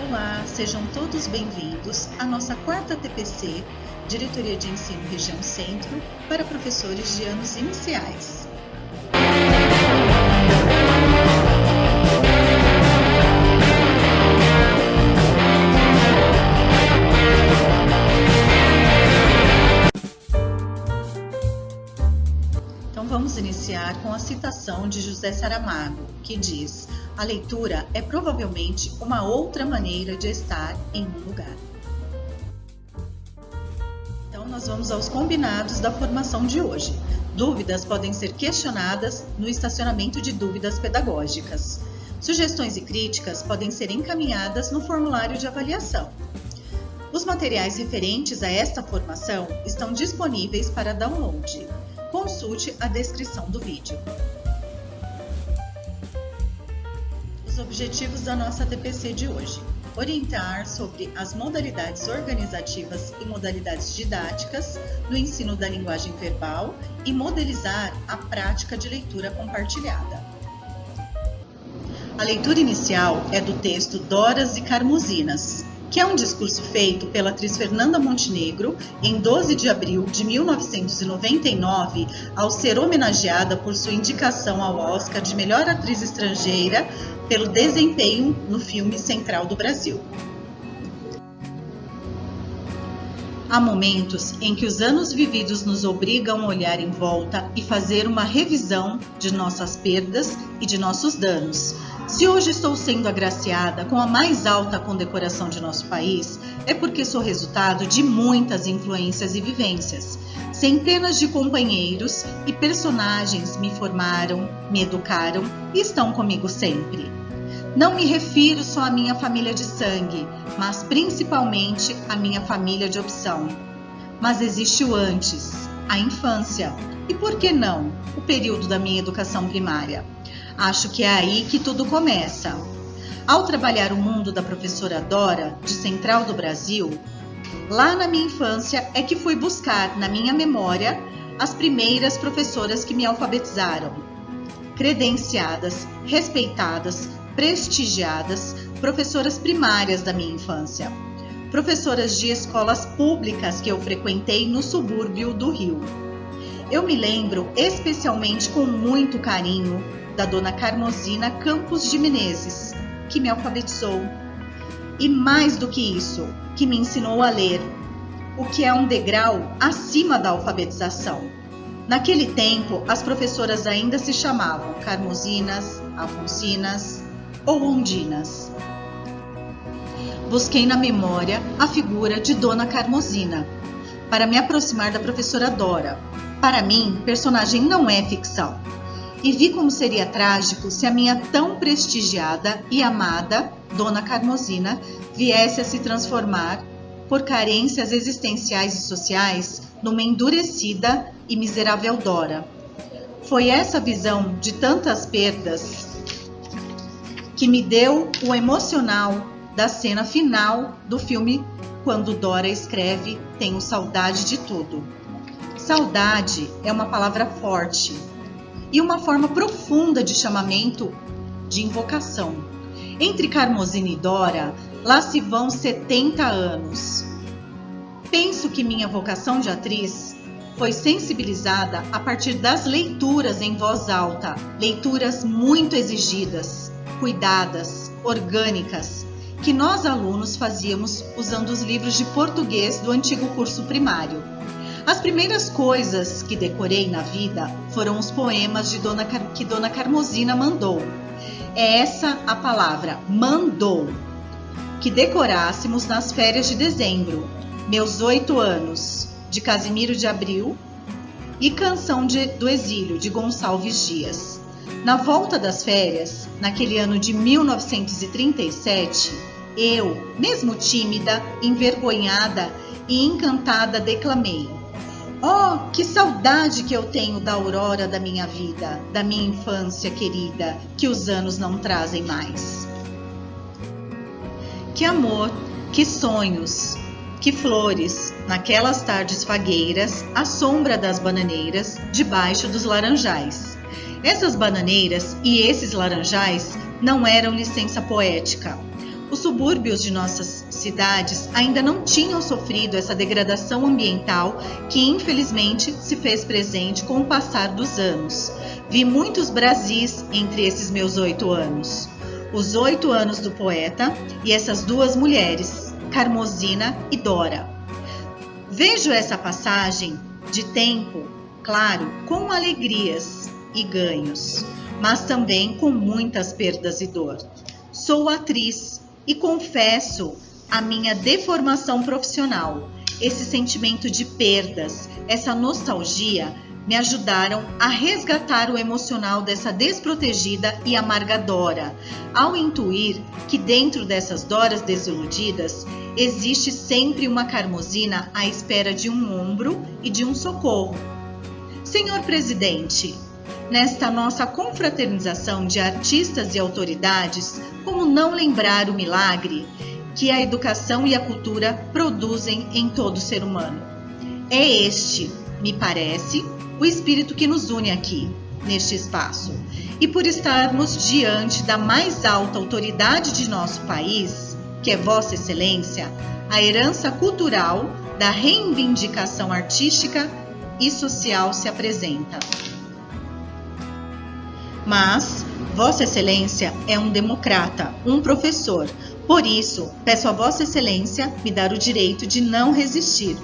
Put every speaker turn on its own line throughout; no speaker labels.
Olá, sejam todos bem-vindos à nossa quarta TPC, Diretoria de Ensino Região Centro, para professores de anos iniciais. Então vamos iniciar com a citação de José Saramago, que diz: "A leitura é provavelmente uma outra maneira de estar em um lugar." Então nós vamos aos combinados da formação de hoje. Dúvidas podem ser questionadas no estacionamento de dúvidas pedagógicas. Sugestões e críticas podem ser encaminhadas no formulário de avaliação. Os materiais referentes a esta formação estão disponíveis para download. Consulte a descrição do vídeo. Os objetivos da nossa TPC de hoje: orientar sobre as modalidades organizativas e modalidades didáticas no ensino da linguagem verbal e modelizar a prática de leitura compartilhada. A leitura inicial é do texto Doras e Carmozinas, que é um discurso feito pela atriz Fernanda Montenegro em 12 de abril de 1999, ao ser homenageada por sua indicação ao Oscar de melhor atriz estrangeira pelo desempenho no filme Central do Brasil. Há momentos em que os anos vividos nos obrigam a olhar em volta e fazer uma revisão de nossas perdas e de nossos danos. Se hoje estou sendo agraciada com a mais alta condecoração de nosso país, é porque sou resultado de muitas influências e vivências. Centenas de companheiros e personagens me formaram, me educaram e estão comigo sempre. Não me refiro só à minha família de sangue, mas principalmente à minha família de opção. Mas existe o antes, a infância, e por que não, o período da minha educação primária. Acho que é aí que tudo começa. Ao trabalhar o mundo da professora Dora, de Central do Brasil, lá na minha infância é que fui buscar na minha memória as primeiras professoras que me alfabetizaram. Credenciadas, respeitadas, prestigiadas, professoras primárias da minha infância. Professoras de escolas públicas que eu frequentei no subúrbio do Rio. Eu me lembro especialmente com muito carinho da dona Carmozina Campos de Menezes, que me alfabetizou. E mais do que isso, que me ensinou a ler, o que é um degrau acima da alfabetização. Naquele tempo, as professoras ainda se chamavam Carmozinas, Afonsinas ou Ondinas. Busquei na memória a figura de dona Carmozina, para me aproximar da professora Dora. Para mim, personagem não é ficção. E vi como seria trágico se a minha tão prestigiada e amada dona Carmozina viesse a se transformar, por carências existenciais e sociais, numa endurecida e miserável Dora. Foi essa visão de tantas perdas que me deu o emocional da cena final do filme, quando Dora escreve: "Tenho saudade de tudo." Saudade é uma palavra forte e uma forma profunda de chamamento, de invocação. Entre Carmozina e Dora, lá se vão 70 anos. Penso que minha vocação de atriz foi sensibilizada a partir das leituras em voz alta, leituras muito exigidas, cuidadas, orgânicas, que nós alunos fazíamos usando os livros de português do antigo curso primário. As primeiras coisas que decorei na vida foram os poemas que dona Carmozina mandou. É essa a palavra, mandou, que decorássemos nas férias de dezembro, Meus 8 anos, de Casimiro de Abril, e Canção do Exílio, de Gonçalves Dias. Na volta das férias, naquele ano de 1937, eu, mesmo tímida, envergonhada e encantada, declamei: "Oh, que saudade que eu tenho da aurora da minha vida, da minha infância querida, que os anos não trazem mais." Que amor, que sonhos, que flores, naquelas tardes fagueiras, à sombra das bananeiras, debaixo dos laranjais. Essas bananeiras e esses laranjais não eram licença poética. Os subúrbios de nossas cidades ainda não tinham sofrido essa degradação ambiental que infelizmente se fez presente com o passar dos anos. Vi muitos Brasis entre esses meus 8 anos. Os 8 anos do poeta e essas duas mulheres, Carmosina e Dora. Vejo essa passagem de tempo, claro, com alegrias e ganhos, mas também com muitas perdas e dor. Sou atriz e confesso a minha deformação profissional. Esse sentimento de perdas, essa nostalgia, me ajudaram a resgatar o emocional dessa desprotegida e amarga Dora, ao intuir que dentro dessas Doras desiludidas existe sempre uma Carmosina à espera de um ombro e de um socorro. Senhor presidente, nesta nossa confraternização de artistas e autoridades, como não lembrar o milagre que a educação e a cultura produzem em todo ser humano? É este, me parece, o espírito que nos une aqui, neste espaço. E por estarmos diante da mais alta autoridade de nosso país, que é Vossa Excelência, a herança cultural da reivindicação artística e social se apresenta. Mas Vossa Excelência é um democrata, um professor. Por isso, peço a Vossa Excelência me dar o direito de não resistir.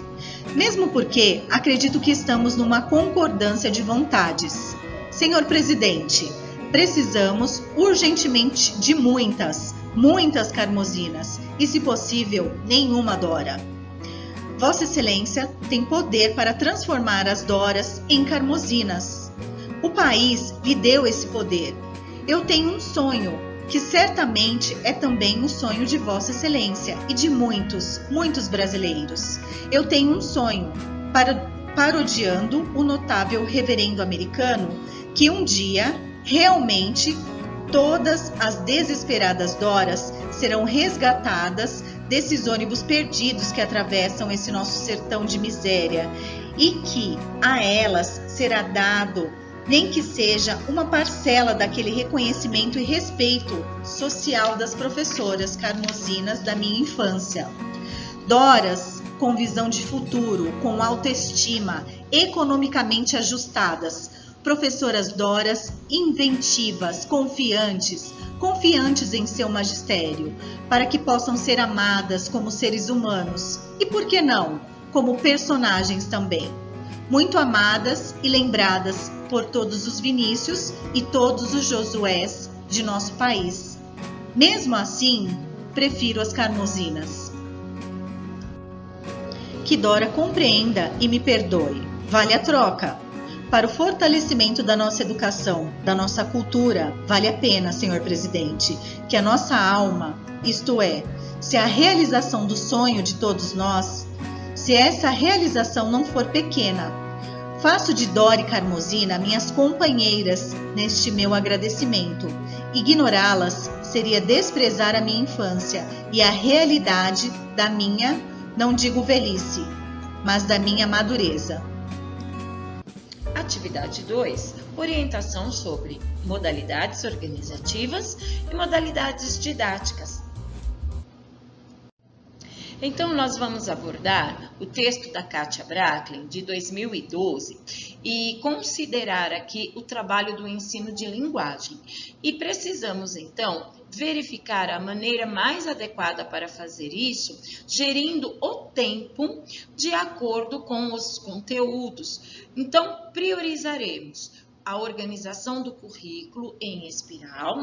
Mesmo porque acredito que estamos numa concordância de vontades. Senhor presidente, precisamos urgentemente de muitas Carmosinas e, se possível, nenhuma Dora. Vossa Excelência tem poder para transformar as Doras em Carmosinas. O país lhe deu esse poder. Eu tenho um sonho, que certamente é também o sonho de Vossa Excelência e de muitos brasileiros. Eu tenho um sonho, parodiando o notável reverendo americano, que um dia, realmente, todas as desesperadas Doras serão resgatadas desses ônibus perdidos que atravessam esse nosso sertão de miséria e que a elas será dado, nem que seja uma parcela daquele reconhecimento e respeito social das professoras Carmosinas da minha infância. Doras com visão de futuro, com autoestima, economicamente ajustadas, professoras Doras inventivas, confiantes em seu magistério, para que possam ser amadas como seres humanos e, por que não, como personagens também. Muito amadas e lembradas por todos os Vinícius e todos os Josués de nosso país. Mesmo assim, prefiro as Carmosinas. Que Dora compreenda e me perdoe. Vale a troca. Para o fortalecimento da nossa educação, da nossa cultura, vale a pena, senhor presidente, que a nossa alma, isto é, se a realização do sonho de todos nós, se essa realização não for pequena, faço de Dora e Carmosina minhas companheiras neste meu agradecimento. Ignorá-las seria desprezar a minha infância e a realidade da minha, não digo velhice, mas da minha madureza.
Atividade 2. Orientação sobre modalidades organizativas e modalidades didáticas. Então, nós vamos abordar o texto da Kátia Bracklin, de 2012, e considerar aqui o trabalho do ensino de linguagem. E precisamos, então, verificar a maneira mais adequada para fazer isso, gerindo o tempo de acordo com os conteúdos. Então, priorizaremos a organização do currículo em espiral,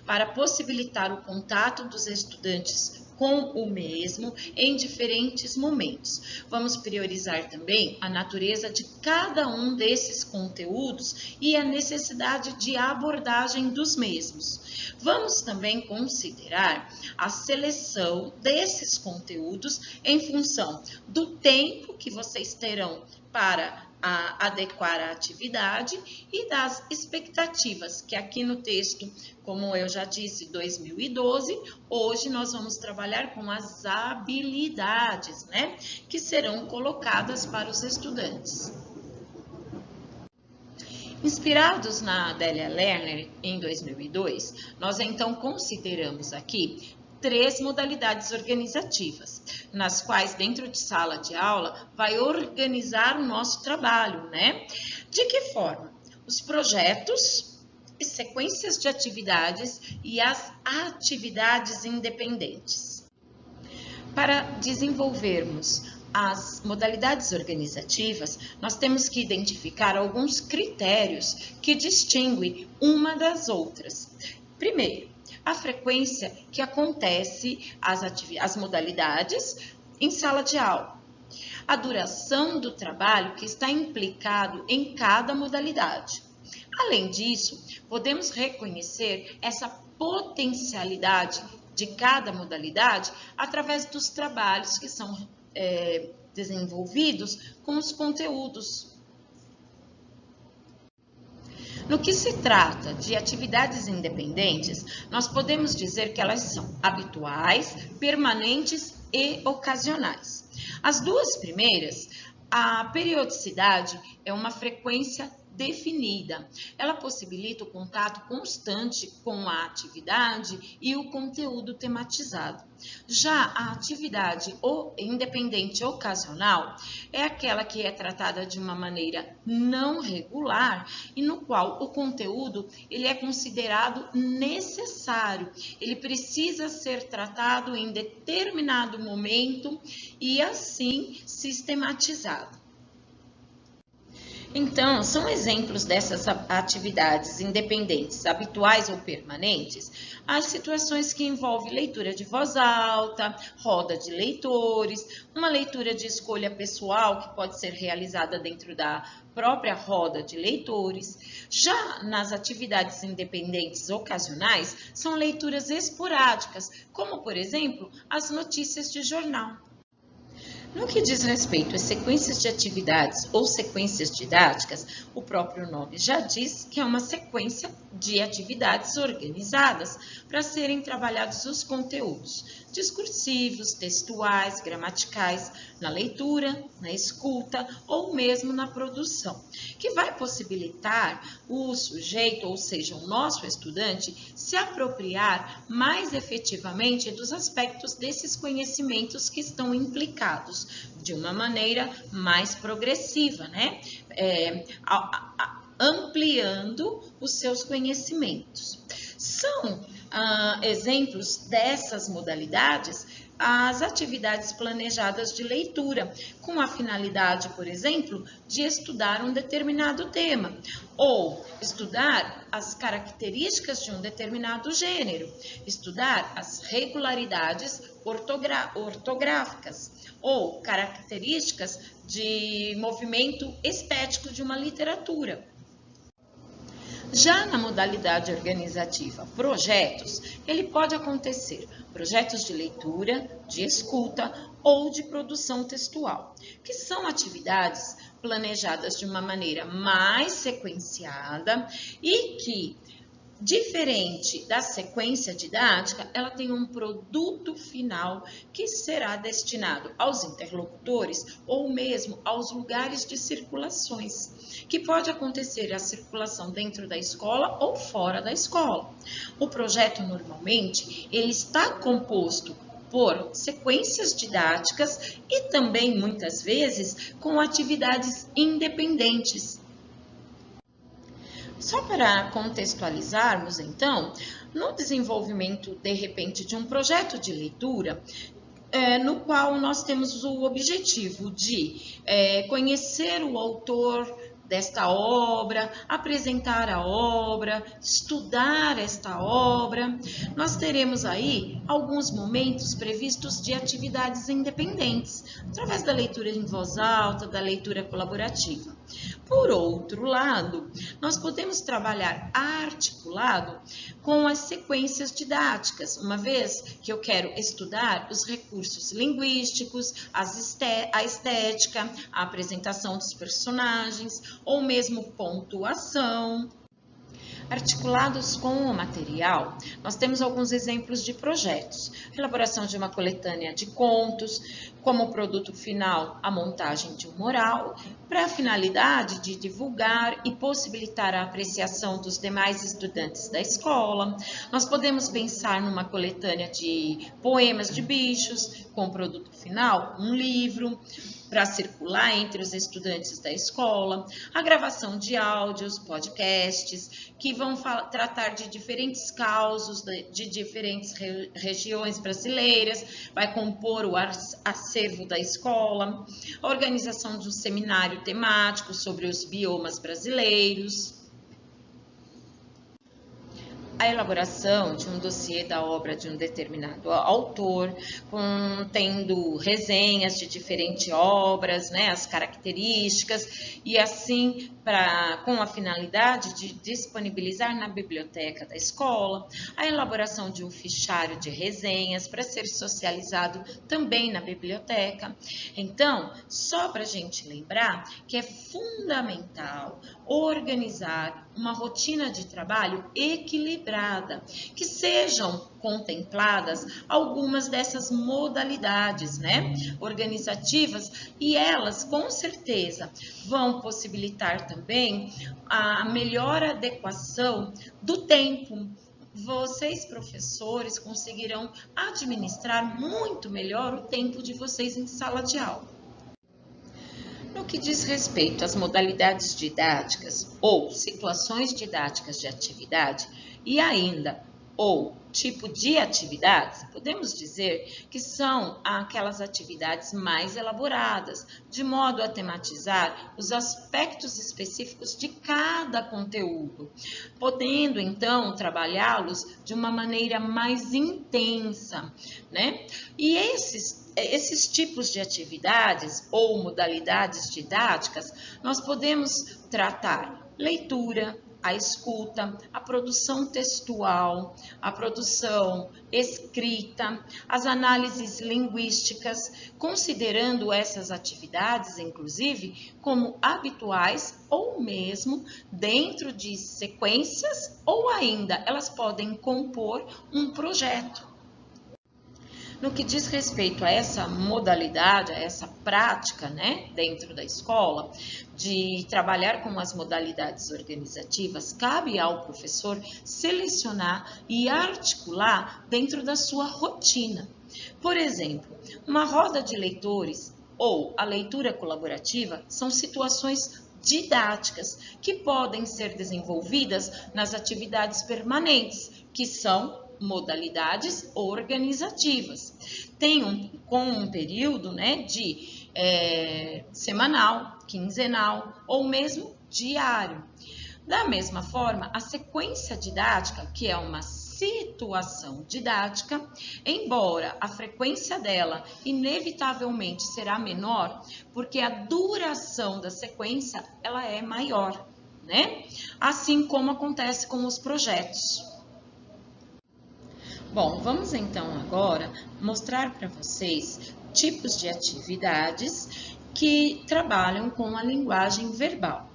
para possibilitar o contato dos estudantes com o mesmo em diferentes momentos. Vamos priorizar também a natureza de cada um desses conteúdos e a necessidade de abordagem dos mesmos. Vamos também considerar a seleção desses conteúdos em função do tempo que vocês terão para adequar a atividade e das expectativas, que aqui no texto, como eu já disse, 2012, hoje nós vamos trabalhar com as habilidades, que serão colocadas para os estudantes. Inspirados na Adélia Lerner, em 2002, nós então consideramos aqui 3 modalidades organizativas, nas quais, dentro de sala de aula, vai organizar o nosso trabalho, né? De que forma? Os projetos e sequências de atividades e as atividades independentes. Para desenvolvermos as modalidades organizativas, nós temos que identificar alguns critérios que distinguem uma das outras. Primeiro, a frequência que acontece as modalidades em sala de aula. A duração do trabalho que está implicado em cada modalidade. Além disso, podemos reconhecer essa potencialidade de cada modalidade através dos trabalhos que são desenvolvidos com os conteúdos. No que se trata de atividades independentes, nós podemos dizer que elas são habituais, permanentes e ocasionais. As duas primeiras, a periodicidade é uma frequência definida. Ela possibilita o contato constante com a atividade e o conteúdo tematizado. Já a atividade independente ocasional é aquela que é tratada de uma maneira não regular e no qual o conteúdo ele é considerado necessário. Ele precisa ser tratado em determinado momento e assim sistematizado. Então, são exemplos dessas atividades independentes, habituais ou permanentes, as situações que envolvem leitura de voz alta, roda de leitores, uma leitura de escolha pessoal que pode ser realizada dentro da própria roda de leitores. Já nas atividades independentes ocasionais, são leituras esporádicas, como, por exemplo, as notícias de jornal. No que diz respeito às sequências de atividades ou sequências didáticas, o próprio nome já diz que é uma sequência de atividades organizadas para serem trabalhados os conteúdos discursivos, textuais, gramaticais, na leitura, na escuta ou mesmo na produção, que vai possibilitar o sujeito, ou seja, o nosso estudante, se apropriar mais efetivamente dos aspectos desses conhecimentos que estão implicados de uma maneira mais progressiva, né? Ampliando os seus conhecimentos. São exemplos dessas modalidades as atividades planejadas de leitura, com a finalidade, por exemplo, de estudar um determinado tema, ou estudar as características de um determinado gênero, estudar as regularidades ortográficas, ou características de movimento estético de uma literatura. Já na modalidade organizativa projetos, ele pode acontecer projetos de leitura, de escuta ou de produção textual, que são atividades planejadas de uma maneira mais sequenciada e que, diferente da sequência didática, ela tem um produto final que será destinado aos interlocutores ou mesmo aos lugares de circulações, que pode acontecer a circulação dentro da escola ou fora da escola. O projeto, normalmente, ele está composto por sequências didáticas e também, muitas vezes, com atividades independentes. Só para contextualizarmos, então, no desenvolvimento, de repente, de um projeto de leitura, no qual nós temos o objetivo de conhecer o autor desta obra, apresentar a obra, estudar esta obra, nós teremos aí alguns momentos previstos de atividades independentes, através da leitura em voz alta, da leitura colaborativa. Por outro lado, nós podemos trabalhar articulado com as sequências didáticas, uma vez que eu quero estudar os recursos linguísticos, a estética, a apresentação dos personagens, ou mesmo pontuação. Articulados com o material, nós temos alguns exemplos de projetos. Elaboração de uma coletânea de contos, como produto final, a montagem de um mural, para a finalidade de divulgar e possibilitar a apreciação dos demais estudantes da escola. Nós podemos pensar numa coletânea de poemas de bichos, com produto final, um livro, para circular entre os estudantes da escola, a gravação de áudios, podcasts, que vão tratar de diferentes causos de diferentes regiões brasileiras, vai compor o acervo da escola, a organização de um seminário temático sobre os biomas brasileiros, a elaboração de um dossiê da obra de um determinado autor, contendo resenhas de diferentes obras, né, as características, e assim com a finalidade de disponibilizar na biblioteca da escola, a elaboração de um fichário de resenhas para ser socializado também na biblioteca. Então, só para a gente lembrar que é fundamental organizar uma rotina de trabalho equilibrada, que sejam contempladas algumas dessas modalidades, né, organizativas, e elas com certeza vão possibilitar também a melhor adequação do tempo. Vocês, professores, conseguirão administrar muito melhor o tempo de vocês em sala de aula. No que diz respeito às modalidades didáticas ou situações didáticas de atividade e ainda ou tipo de atividades, podemos dizer que são aquelas atividades mais elaboradas, de modo a tematizar os aspectos específicos de cada conteúdo, podendo então trabalhá-los de uma maneira mais intensa, né? E esses tipos de atividades ou modalidades didáticas, nós podemos tratar leitura, a escuta, a produção textual, a produção escrita, as análises linguísticas, considerando essas atividades, inclusive, como habituais ou mesmo dentro de sequências ou ainda elas podem compor um projeto. No que diz respeito a essa modalidade, a essa prática, né, dentro da escola, de trabalhar com as modalidades organizativas, cabe ao professor selecionar e articular dentro da sua rotina. Por exemplo, uma roda de leitores ou a leitura colaborativa são situações didáticas que podem ser desenvolvidas nas atividades permanentes, que são modalidades organizativas. Tem com um período, né, de semanal, quinzenal ou mesmo diário. Da mesma forma, a sequência didática, que é uma situação didática, embora a frequência dela inevitavelmente será menor, porque a duração da sequência ela é maior, né? Assim como acontece com os projetos. Bom, vamos então agora mostrar para vocês tipos de atividades que trabalham com a linguagem verbal.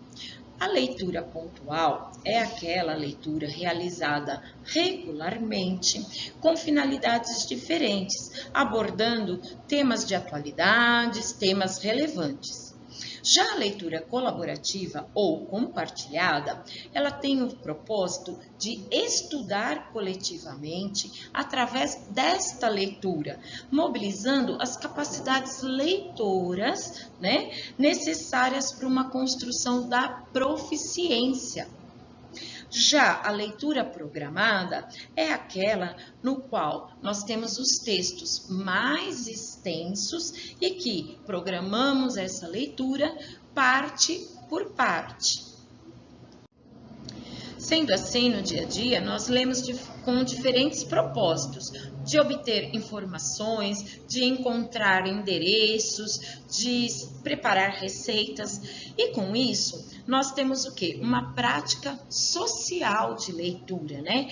A leitura pontual é aquela leitura realizada regularmente com finalidades diferentes, abordando temas de atualidades, temas relevantes. Já a leitura colaborativa ou compartilhada, ela tem o propósito de estudar coletivamente através desta leitura, mobilizando as capacidades leitoras, né, necessárias para uma construção da proficiência. Já a leitura programada é aquela no qual nós temos os textos mais extensos e que programamos essa leitura parte por parte. Sendo assim, no dia a dia, nós lemos com diferentes propósitos, de obter informações, de encontrar endereços, de preparar receitas, e com isso nós temos o quê? Uma prática social de leitura, né?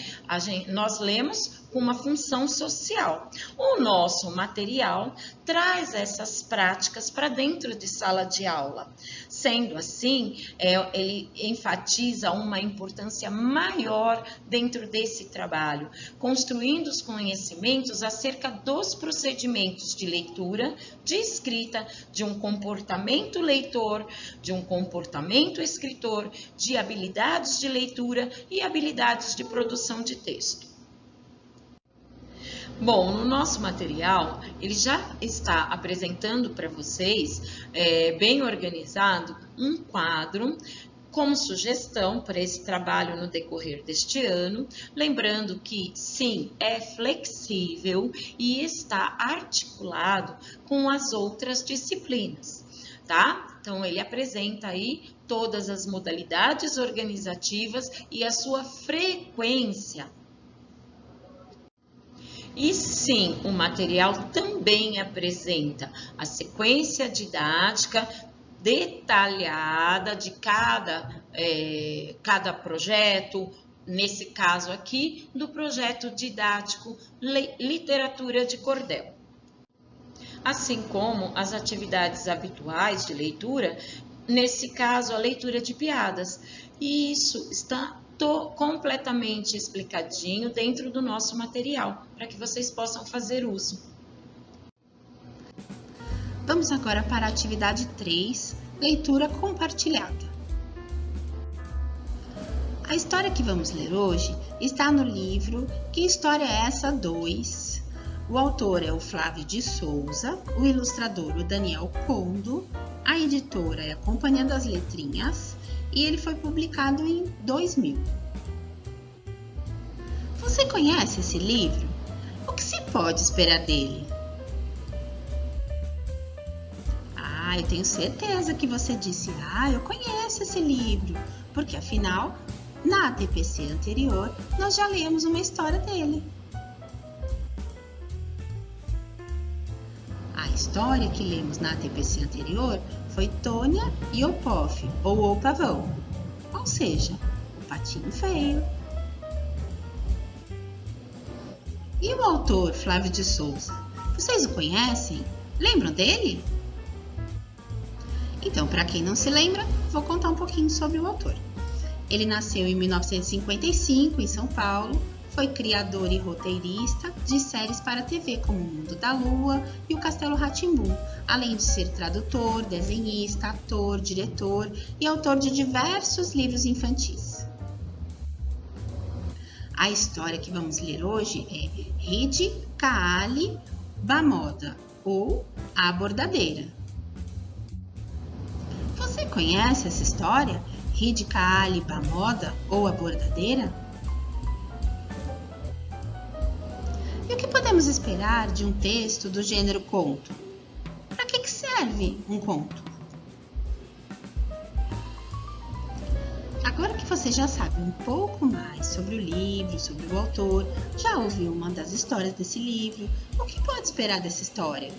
Nós lemos com uma função social. O nosso material traz essas práticas para dentro de sala de aula. Sendo assim, ele enfatiza uma importância maior dentro desse trabalho, construindo os conhecimentos acerca dos procedimentos de leitura, de escrita, de um comportamento leitor, de um comportamento escritor, de habilidades de leitura e habilidades de produção de texto. Bom, no nosso material, ele já está apresentando para vocês, bem organizado, um quadro como sugestão para esse trabalho no decorrer deste ano, lembrando que, sim, é flexível e está articulado com as outras disciplinas, tá? Então, ele apresenta aí todas as modalidades organizativas e a sua frequência. E sim, o material também apresenta a sequência didática detalhada de cada projeto, nesse caso aqui, do projeto didático Literatura de Cordel. Assim como as atividades habituais de leitura, nesse caso, a leitura de piadas. E isso está completamente explicadinho dentro do nosso material, para que vocês possam fazer uso.
Vamos agora para a atividade 3, leitura compartilhada. A história que vamos ler hoje está no livro Que História é Essa 2. O autor é o Flávio de Souza, o ilustrador o Daniel Condo, a editora é a Companhia das Letrinhas e ele foi publicado em 2000. Você conhece esse livro? O que se pode esperar dele? Eu tenho certeza que você disse, eu conheço esse livro, porque afinal, na TPC anterior, nós já lemos uma história dele. A história que lemos na TPC anterior foi Tônia e o Pof, ou o Pavão, ou seja, o Patinho Feio. E o autor, Flávio de Souza, vocês o conhecem? Lembram dele? Então, para quem não se lembra, vou contar um pouquinho sobre o autor. Ele nasceu em 1955 em São Paulo, foi criador e roteirista de séries para TV como O Mundo da Lua e O Castelo Rá-Tim-Bum, além de ser tradutor, desenhista, ator, diretor e autor de diversos livros infantis. A história que vamos ler hoje é Hidi Kaali Bamoda, ou A Bordadeira. Você conhece essa história? Hidi Kaali Bamoda, ou A Bordadeira? E o que podemos esperar de um texto do gênero conto? Para que serve um conto? Agora que você já sabe um pouco mais sobre o livro, sobre o autor, já ouviu uma das histórias desse livro, o que pode esperar dessa história?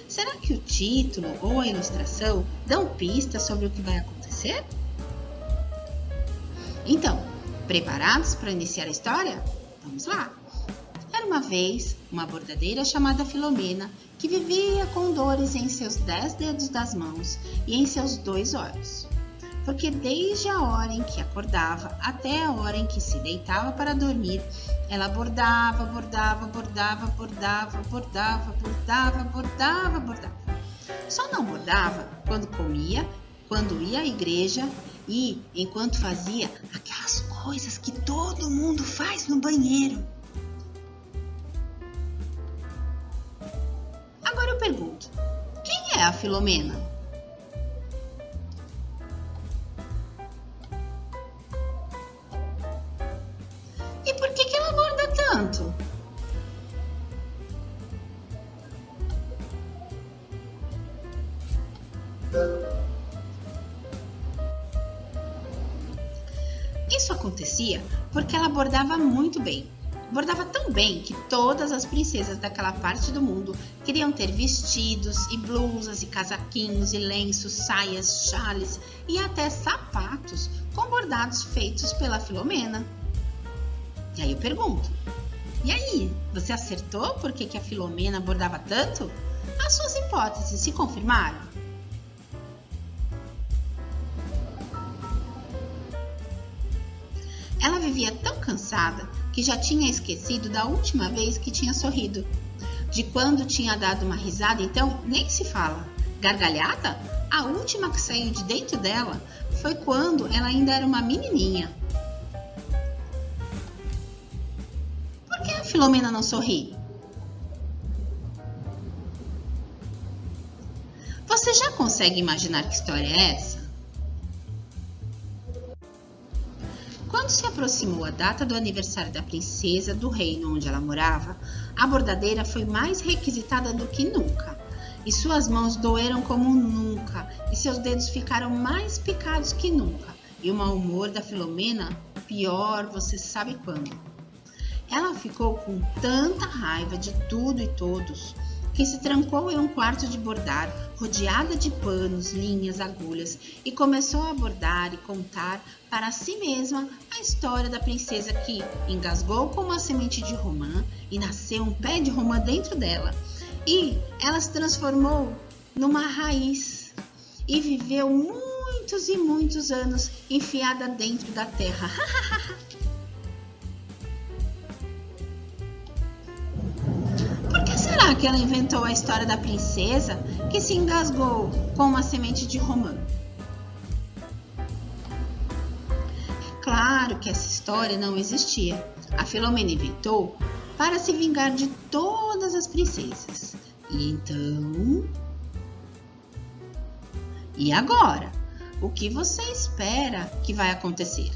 Será que o título ou a ilustração dão pistas sobre o que vai acontecer? Então, preparados para iniciar a história? Vamos lá! Era uma vez uma bordadeira chamada Filomena que vivia com dores em seus 10 dedos das mãos e em seus 2 olhos. Porque desde a hora em que acordava até a hora em que se deitava para dormir, ela bordava. Só não bordava quando comia, quando ia à igreja e enquanto fazia aquelas coisas que todo mundo faz no banheiro. Agora eu pergunto, quem é a Filomena? E por que ela borda tanto? Isso acontecia porque ela bordava muito bem. Bordava tão bem que todas as princesas daquela parte do mundo queriam ter vestidos e blusas e casaquinhos e lenços, saias, chales e até sapatos com bordados feitos pela Filomena. E aí eu pergunto, E aí, você acertou por que a Filomena bordava tanto? As suas hipóteses se confirmaram? Ela vivia tão cansada que já tinha esquecido da última vez que tinha sorrido. De quando tinha dado uma risada, então, nem se fala. Gargalhada? A última que saiu de dentro dela foi quando ela ainda era uma menininha. Por que a Filomena não sorri? Você já consegue imaginar que história é essa? Quando se aproximou a data do aniversário da princesa do reino onde ela morava, a bordadeira foi mais requisitada do que nunca. E suas mãos doeram como nunca, e seus dedos ficaram mais picados que nunca. E o mau humor da Filomena, pior você sabe quando. Ela ficou com tanta raiva de tudo e todos, que se trancou em um quarto de bordar, rodeada de panos, linhas, agulhas, e começou a bordar e contar para si mesma a história da princesa que engasgou com uma semente de romã e nasceu um pé de romã dentro dela. E ela se transformou numa raiz e viveu muitos e muitos anos enfiada dentro da terra. Por que será que ela inventou a história da princesa que se engasgou com uma semente de romã? É claro que essa história não existia. A Filomena inventou para se vingar de todas as princesas. E então... E agora? O que você espera que vai acontecer?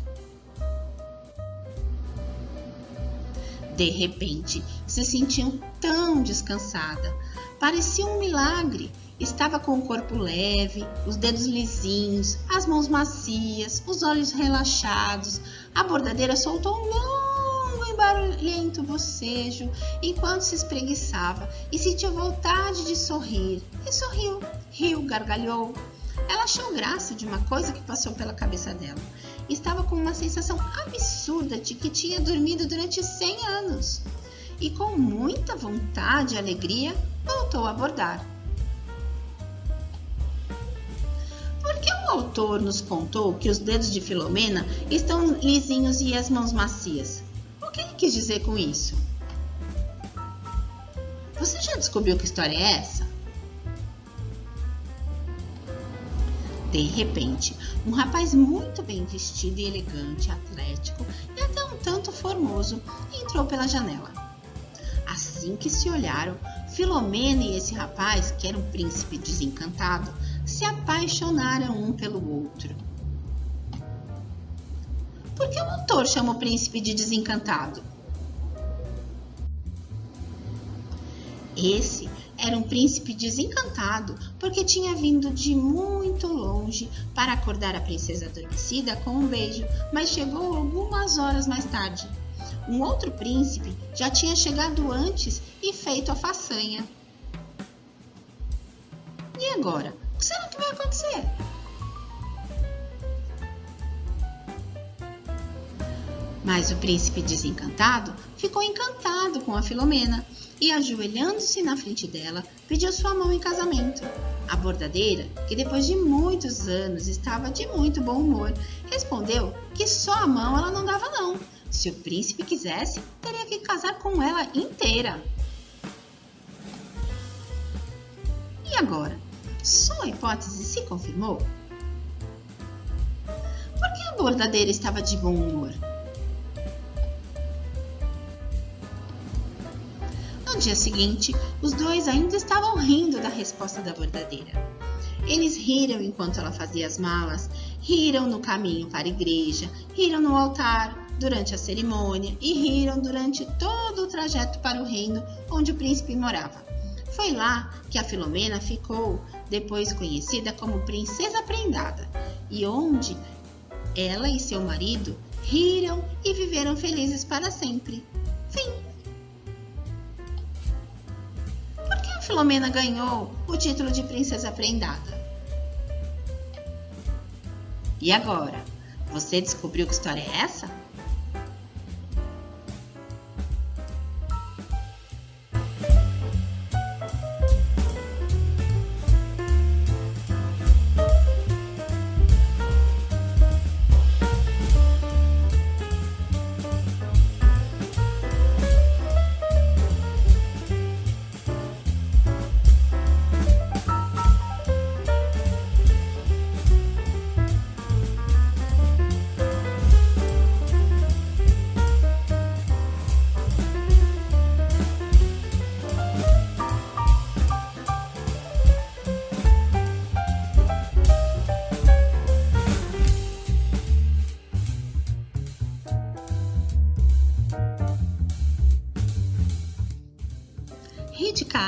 De repente, se sentiu tão descansada. Parecia um milagre. Estava com o corpo leve, os dedos lisinhos, as mãos macias, os olhos relaxados. A bordadeira soltou um longo e barulhento bocejo enquanto se espreguiçava e sentiu vontade de sorrir. E sorriu, riu, gargalhou. Ela achou graça de uma coisa que passou pela cabeça dela. Estava com uma sensação absurda de que tinha dormido durante 100 anos. E com muita vontade e alegria, voltou a bordar. Por que o autor nos contou que os dedos de Filomena estão lisinhos e as mãos macias? O que ele quis dizer com isso? Você já descobriu que história é essa? De repente, um rapaz muito bem vestido e elegante, atlético e até um tanto formoso entrou pela janela. Assim que se olharam, Filomena e esse rapaz, que era um príncipe desencantado, se apaixonaram um pelo outro. Por que o autor chama o príncipe de desencantado? Esse era um príncipe desencantado porque tinha vindo de muito longe para acordar a princesa adormecida com um beijo, mas chegou algumas horas mais tarde. Um outro príncipe já tinha chegado antes e feito a façanha. E agora? O que será que vai acontecer? Mas o príncipe desencantado ficou encantado com a Filomena e, ajoelhando-se na frente dela, pediu sua mão em casamento. A bordadeira, que depois de muitos anos estava de muito bom humor, respondeu que só a mão ela não dava não. Se o príncipe quisesse, teria que casar com ela inteira. E agora? Sua hipótese se confirmou? Por que a bordadeira estava de bom humor? No dia seguinte, os dois ainda estavam rindo da resposta da bordadeira. Eles riram enquanto ela fazia as malas, riram no caminho para a igreja, riram no altar durante a cerimônia e riram durante todo o trajeto para o reino onde o príncipe morava. Foi lá que a Filomena ficou, depois conhecida como Princesa Prendada, e onde ela e seu marido riram e viveram felizes para sempre. Fim. Filomena ganhou o título de Princesa Prendada. E agora? Você descobriu que história é essa?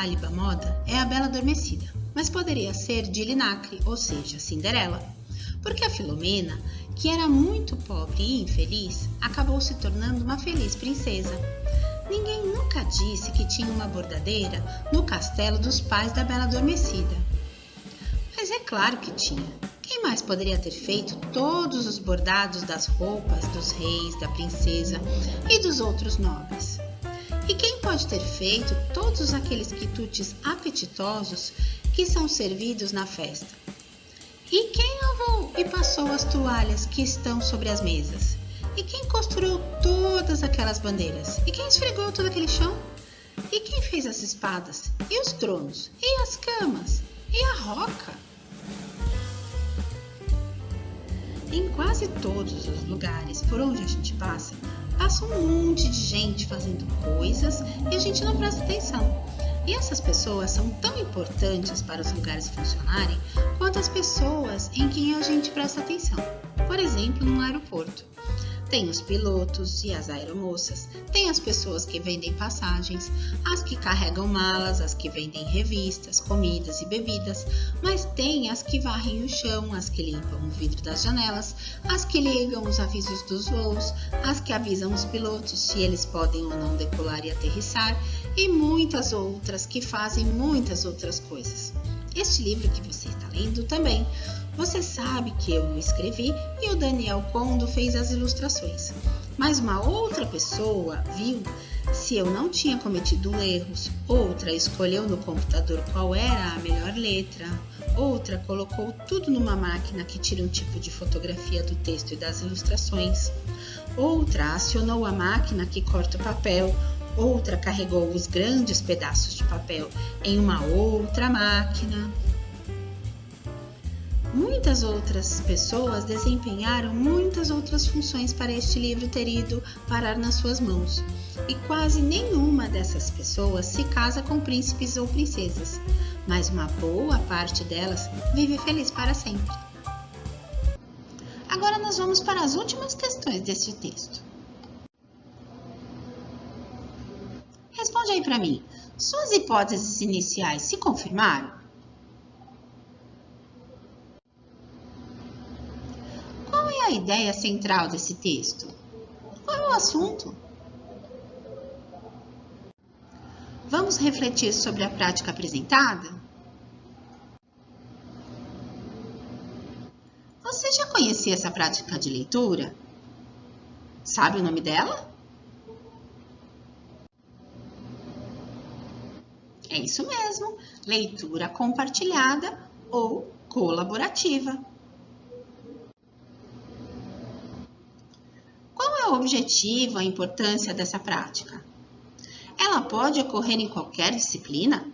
Taliba moda é a Bela Adormecida, mas poderia ser de Linacre, ou seja, Cinderela, porque a Filomena, que era muito pobre e infeliz, acabou se tornando uma feliz princesa. Ninguém nunca disse que tinha uma bordadeira no castelo dos pais da Bela Adormecida. Mas é claro que tinha. Quem mais poderia ter feito todos os bordados das roupas dos reis, da princesa e dos outros nobres? E quem pode ter feito todos aqueles quitutes apetitosos que são servidos na festa? E quem lavou e passou as toalhas que estão sobre as mesas? E quem costurou todas aquelas bandeiras? E quem esfregou todo aquele chão? E quem fez as espadas? E os tronos? E as camas? E a roca? Em quase todos os lugares por onde a gente passa um monte de gente fazendo coisas e a gente não presta atenção. E essas pessoas são tão importantes para os lugares funcionarem quanto as pessoas em quem a gente presta atenção. Por exemplo, num aeroporto. Tem os pilotos e as aeromoças, tem as pessoas que vendem passagens, as que carregam malas, as que vendem revistas, comidas e bebidas, mas tem as que varrem o chão, as que limpam o vidro das janelas, as que ligam os avisos dos voos, as que avisam os pilotos se eles podem ou não decolar e aterrissar, e muitas outras que fazem muitas outras coisas. Este livro que você está lendo também, você sabe que eu o escrevi e o Daniel Condo fez as ilustrações. Mas uma outra pessoa viu se eu não tinha cometido erros, outra escolheu no computador qual era a melhor letra, outra colocou tudo numa máquina que tira um tipo de fotografia do texto e das ilustrações, outra acionou a máquina que corta o papel, outra carregou os grandes pedaços de papel em uma outra máquina. Muitas outras pessoas desempenharam muitas outras funções para este livro ter ido parar nas suas mãos. E quase nenhuma dessas pessoas se casa com príncipes ou princesas, mas uma boa parte delas vive feliz para sempre. Agora nós vamos para as últimas questões deste texto. Responde aí para mim. Suas hipóteses iniciais se confirmaram? Qual é a ideia central desse texto? Qual é o assunto? Vamos refletir sobre a prática apresentada? Você já conhecia essa prática de leitura? Sabe o nome dela? É isso mesmo, leitura compartilhada ou colaborativa. Qual é o objetivo, a importância dessa prática? Ela pode ocorrer em qualquer disciplina?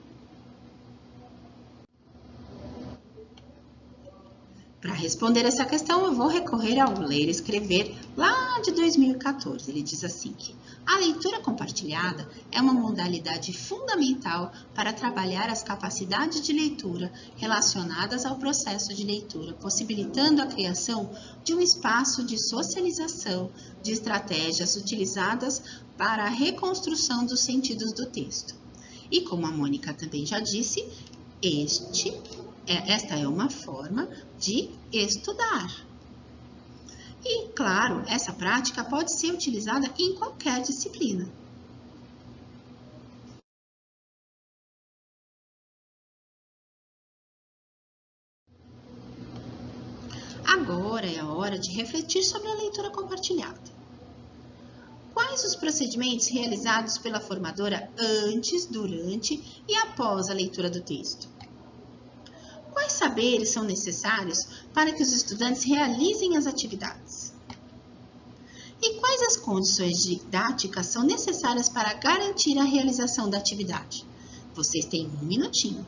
Para responder essa questão, eu vou recorrer ao Ler e Escrever lá de 2014. Ele diz assim que a leitura compartilhada é uma modalidade fundamental para trabalhar as capacidades de leitura relacionadas ao processo de leitura, possibilitando a criação de um espaço de socialização de estratégias utilizadas para a reconstrução dos sentidos do texto. E como a Mônica também já disse, esta é uma forma de estudar. E, claro, essa prática pode ser utilizada em qualquer disciplina. Agora é a hora de refletir sobre a leitura compartilhada. Quais os procedimentos realizados pela formadora antes, durante e após a leitura do texto? Quais saberes são necessários para que os estudantes realizem as atividades? E quais as condições didáticas são necessárias para garantir a realização da atividade? Vocês têm 1 minutinho.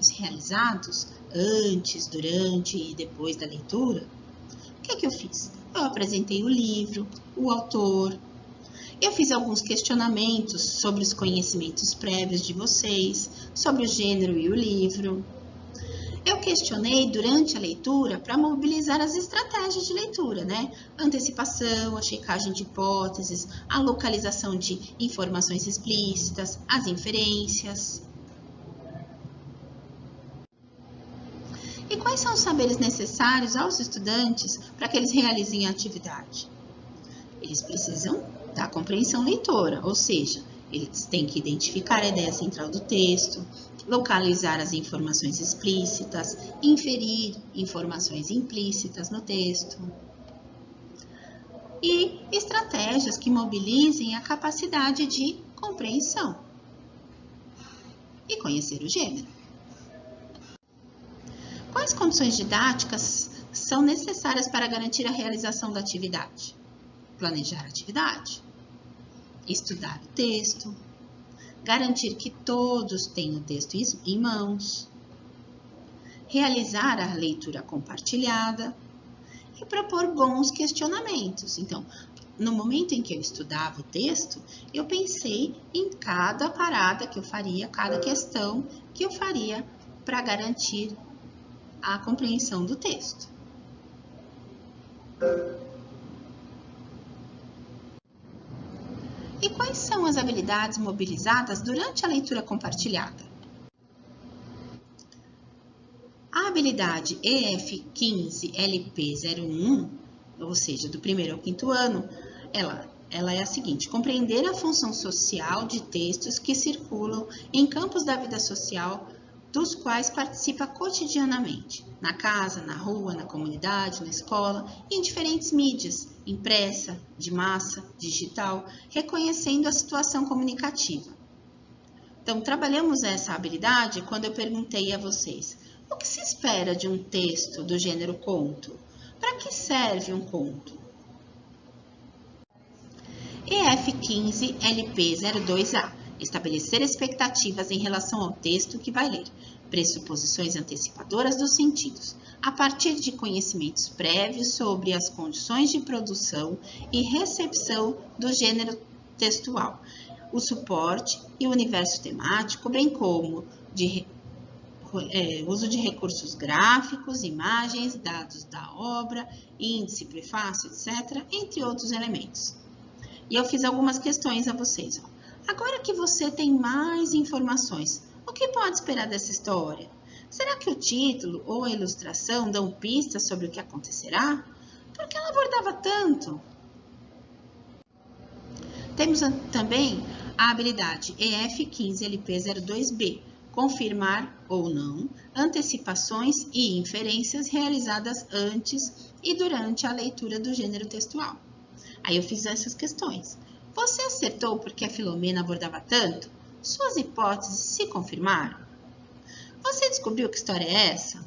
conhecimentos realizados antes, durante e depois da leitura, o que é que eu fiz? Eu apresentei o livro, o autor, eu fiz alguns questionamentos sobre os conhecimentos prévios de vocês, sobre o gênero e o livro. Eu questionei durante a leitura para mobilizar as estratégias de leitura, né? Antecipação, a checagem de hipóteses, a localização de informações explícitas, as inferências. E quais são os saberes necessários aos estudantes para que eles realizem a atividade? Eles precisam da compreensão leitora, ou seja, eles têm que identificar a ideia central do texto, localizar as informações explícitas, inferir informações implícitas no texto e estratégias que mobilizem a capacidade de compreensão e conhecer o gênero. Quais condições didáticas são necessárias para garantir a realização da atividade? Planejar a atividade, estudar o texto, garantir que todos tenham o texto em mãos, realizar a leitura compartilhada e propor bons questionamentos. Então, no momento em que eu estudava o texto, eu pensei em cada parada que eu faria, cada questão que eu faria para garantir a compreensão do texto. E quais são as habilidades mobilizadas durante a leitura compartilhada? A habilidade EF15LP01, ou seja, do 1º ao 5º ano, ela é a seguinte: compreender a função social de textos que circulam em campos da vida social dos quais participa cotidianamente, na casa, na rua, na comunidade, na escola e em diferentes mídias, impressa, de massa, digital, reconhecendo a situação comunicativa. Então, trabalhamos essa habilidade quando eu perguntei a vocês: o que se espera de um texto do gênero conto? Para que serve um conto? EF15LP02A. Estabelecer expectativas em relação ao texto que vai ler. Pressuposições antecipadoras dos sentidos, a partir de conhecimentos prévios sobre as condições de produção e recepção do gênero textual, o suporte e o universo temático, bem como uso de recursos gráficos, imagens, dados da obra, índice, prefácio, etc., entre outros elementos. E eu fiz algumas questões a vocês. Agora que você tem mais informações, o que pode esperar dessa história? Será que o título ou a ilustração dão pistas sobre o que acontecerá? Por que ela abordava tanto? Temos também a habilidade EF15LP02B, confirmar ou não antecipações e inferências realizadas antes e durante a leitura do gênero textual. Aí eu fiz essas questões. Você acertou porque a Filomena abordava tanto? Suas hipóteses se confirmaram? Você descobriu que história é essa?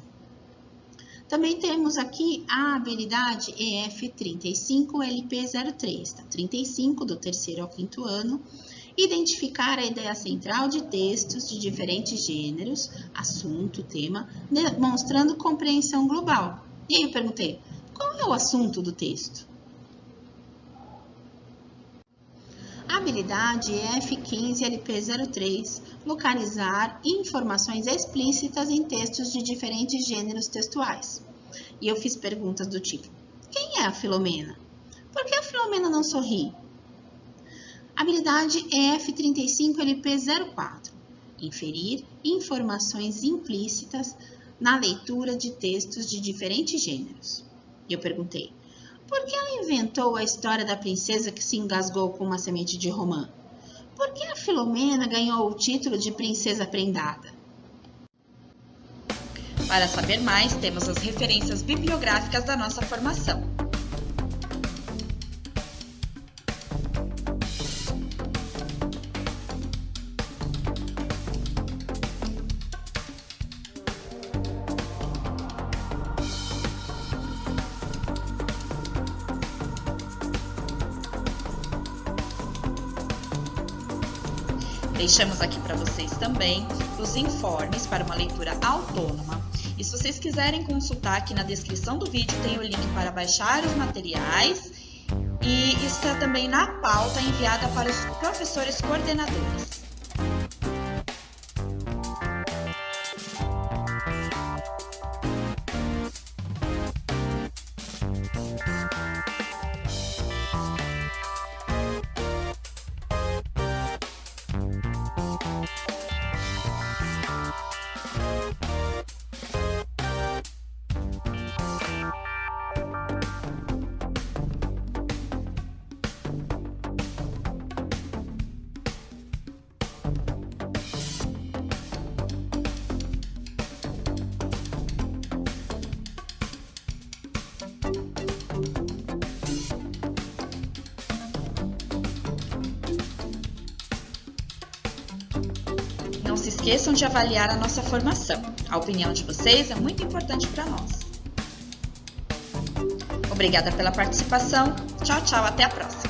Também temos aqui a habilidade EF35LP03, 35 do 3º ao 5º ano, identificar a ideia central de textos de diferentes gêneros, assunto, tema, demonstrando compreensão global. E aí eu perguntei, qual é o assunto do texto? A habilidade F15LP03, localizar informações explícitas em textos de diferentes gêneros textuais. E eu fiz perguntas do tipo, quem é a Filomena? Por que a Filomena não sorri? Habilidade F35LP04, inferir informações implícitas na leitura de textos de diferentes gêneros. E eu perguntei, por que ela inventou a história da princesa que se engasgou com uma semente de romã? Por que a Filomena ganhou o título de princesa prendada?
Para saber mais, temos as referências bibliográficas da nossa formação. Deixamos aqui para vocês também os informes para uma leitura autônoma. E se vocês quiserem consultar, aqui na descrição do vídeo tem o link para baixar os materiais e está também na pauta enviada para os professores coordenadores. Não se esqueçam de avaliar a nossa formação. A opinião de vocês é muito importante para nós. Obrigada pela participação. Tchau, tchau, até a próxima.